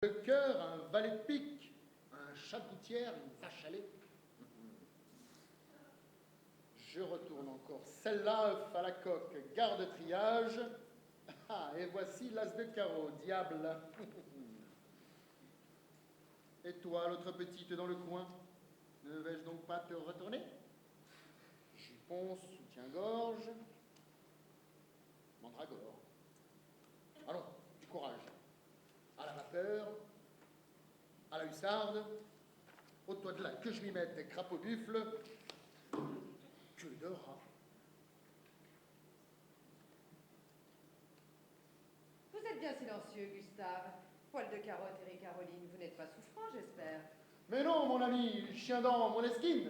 Le cœur, un valet de pique, un chat de gouttière, une vache à lait. Je retourne encore. Celle-là, œuf à la coque, garde triage. Ah, et voici l'as de carreau, diable. Et toi, l'autre petite dans le coin, ne vais-je donc pas te retourner? Jupon, soutien-gorge, mandragore. Allons, du courage. À la vapeur, à la hussarde, au toit de là, que je m'y mette, crapaud buffle, queue de rat. Vous êtes bien silencieux, Gustave. Poil de carotte, Eric Caroline, vous n'êtes pas souffrant, j'espère. Mais non, mon ami, chien dent, mon esquine.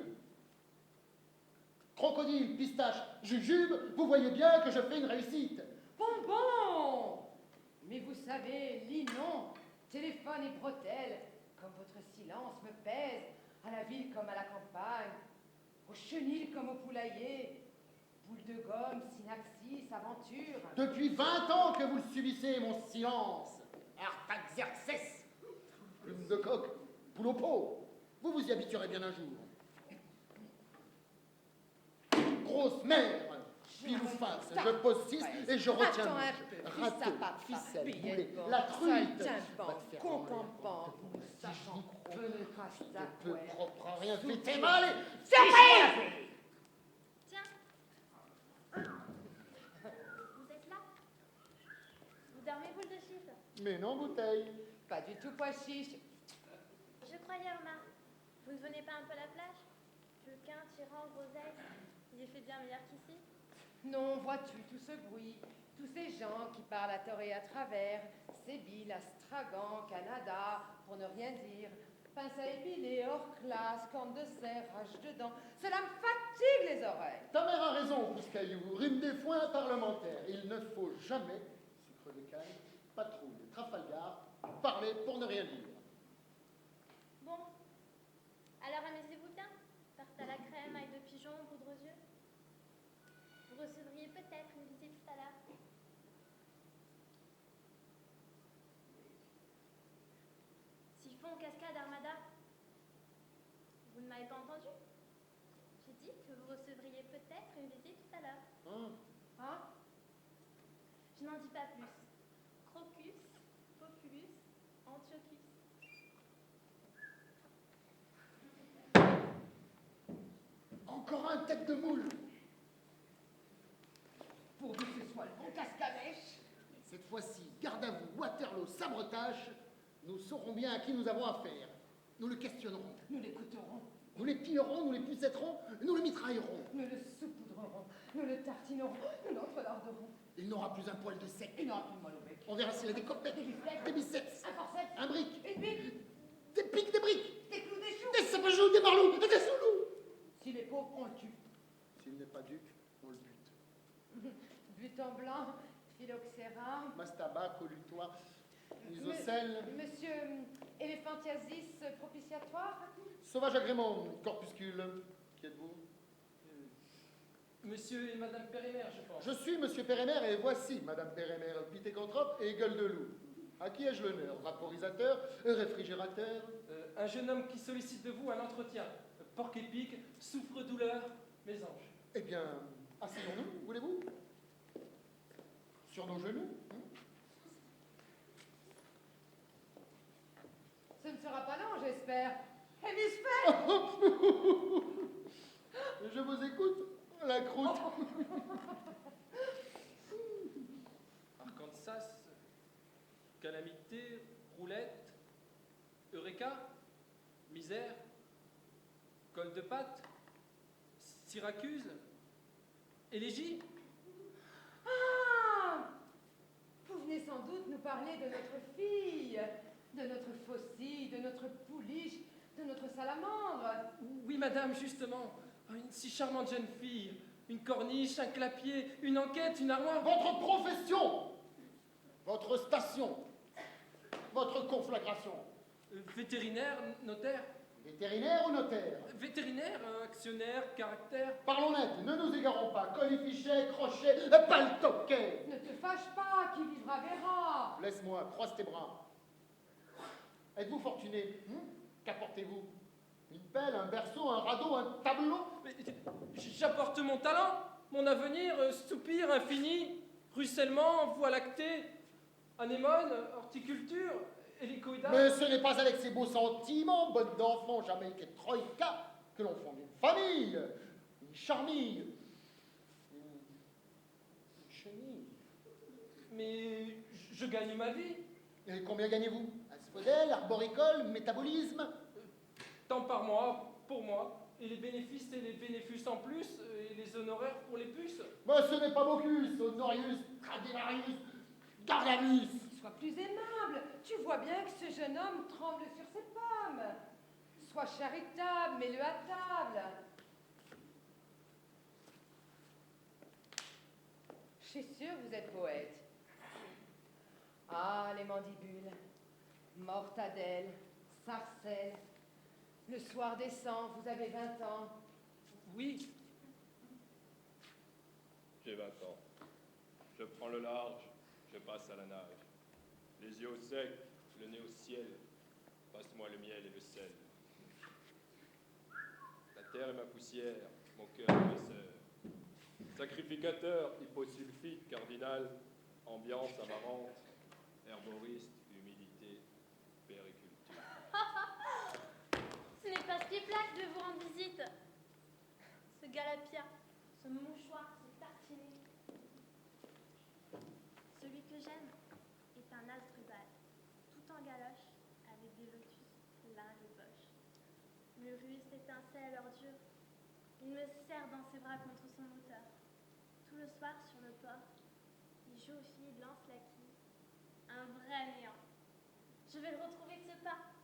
Crocodile, pistache, jujube, vous voyez bien que je fais une réussite. Bonbon! Mais vous savez, Linon, téléphone et bretelles, comme votre silence me pèse, à la ville comme à la campagne, au chenil comme au poulailler, boule de gomme, synaxis, aventure. Depuis 20 ans que vous subissez mon silence. Artaxerxès, plume de coq, poule au pot. Vous vous y habituerez bien un jour. Grosse mère, pile ou face, je pose 6 et je retiens. Attends un peu, Râteau, ficelle, boulet, la truite. Va te faire Compampan, sachant peu propre à rien, fait tes mal et... Surprise! Tiens. Vous êtes là? Vous dormez, boule de chiffre? Mais non, bouteille. Pas du tout pois chiche. Je croyais, Romain. Vous ne venez pas un peu à la plage? Vulcain, Tyran, Groseille, il fait bien meilleur qu'ici. Non, vois-tu, tout ce bruit, tous ces gens qui parlent à tort et à travers, Sébille, Astragan, Canada, pour ne rien dire, pince à épiler, hors classe, corne de cerf, rage de dents, cela me fatigue les oreilles. Ta mère a raison, Pouscaillou, rhume des foins parlementaires. Il ne faut jamais, sucre de canne, patrouille, Trafalgar, parler pour ne rien dire. Bon. Alors amusez-vous bien. Tarte à la crème, ail de pigeon, poudre aux yeux. Vous recevriez peut-être une visite tout à l'heure. Siphon, cascade, armada. Vous ne m'avez pas entendu? J'ai dit que vous recevriez peut-être une visite tout à l'heure. Hein? Je n'en dis pas plus. Crocus, Populus, Antiochus. Encore un tête de moule. Pourvu que ce soit le bon cascavèche. Cette fois-ci, garde à vous, Waterloo, sabretage, nous saurons bien à qui nous avons affaire. Nous le questionnerons. Nous l'écouterons, Nous les pillerons, nous les pucetterons, nous le mitraillerons. nous le saupoudrerons, nous le tartinerons, nous l'entrelarderons. Il n'aura plus un poil de sec. Il n'aura plus de mal au bec. On verra s'il a des copettes, Des biflettes, des biceps, un forceps, un brick, une pique, des pics, des briques, des clous, des choux. des sapajous, des barlots, et des soulous. S'il est pauvre, on le tue. S'il n'est pas duc, on le bute. Butin blanc, phylloxéra. Mastaba, collutoire, isocèle, Monsieur Éléphantiasis propitiatoire. sauvage agrément, corpuscule. Qui êtes-vous? Monsieur et Madame Pérémère, je pense. Je suis Monsieur Pérémère et voici Madame Pérémère, pitécanthrope et gueule de loup. À qui ai-je l'honneur? Vaporisateur, réfrigérateur? Un jeune homme qui sollicite de vous un entretien. Porc épique, souffre-douleur, mes anges. Eh bien, asseyons-nous, voulez-vous? Sur nos genoux? Ce ne sera pas long, j'espère. Hémisphère. Je vous écoute, la croûte. Arkansas, calamité, roulette, Eureka, misère, col de pâte, Syracuse, élégie. Ah! Vous venez sans doute nous parler de notre fille, de notre faucille, de notre pouliche, de notre salamandre. Oui, madame, justement. Une si charmante jeune fille. Une corniche, un clapier, une enquête, une armoire. Votre profession, votre station, votre conflagration. Vétérinaire, notaire. Vétérinaire ou notaire? Vétérinaire, actionnaire, caractère. Parlons net, ne nous égarons pas. Colifichet, crochet, paltoquet. Ne te fâche pas, qui vivra verra. Laisse-moi, croise tes bras. Êtes-vous fortuné? Qu'apportez-vous? Une pelle, un berceau, un radeau, un tableau? Mais j'apporte mon talent, mon avenir, soupir infini, ruissellement, voie lactée, anémone, horticulture, hélicoïdale. Mais ce n'est pas avec ces beaux sentiments, bonne d'enfant, Jamaïque et Troïka, que l'on fonde une famille, une charmille, une chenille. Mais je gagne ma vie. Et combien gagnez-vous? Asphodèle, arboricole, métabolisme? Tant par mois, pour moi, et les bénéfices et les bénéfices en plus, et les honoraires pour les puces. Mais ce n'est pas Bocuse, Honorius, Tradinarius, Garganus. Sois plus aimable. Tu vois bien que ce jeune homme tremble sur ses pommes. Sois charitable, mets-le à table. Je suis sûre que vous êtes poète. Ah, les mandibules. Mortadelle, sarcelle. Le soir descend, vous avez 20 ans. Oui, J'ai 20 ans. Je prends le large, je passe à la nage. Les yeux au sec, le nez au ciel. Passe-moi le miel et le sel. La terre est ma poussière, mon cœur est ma sœur. Sacrificateur, hyposulfite, cardinal, ambiance amarante, herboriste, humidité, périculture. Ce n'est pas Skiplac de vous rendre visite. Ce galapia, ce mouchoir, ce tartinet. Celui que j'aime est un asdrubal, tout en galoche, avec des lotus plein les poches. Murus étincelle à l'ordure. Il me serre dans ses bras contre son moteur. Tout le soir sur le port, il joue aux filles, il lance la quille. Un vrai néant. Je vais le retrouver de ce pas.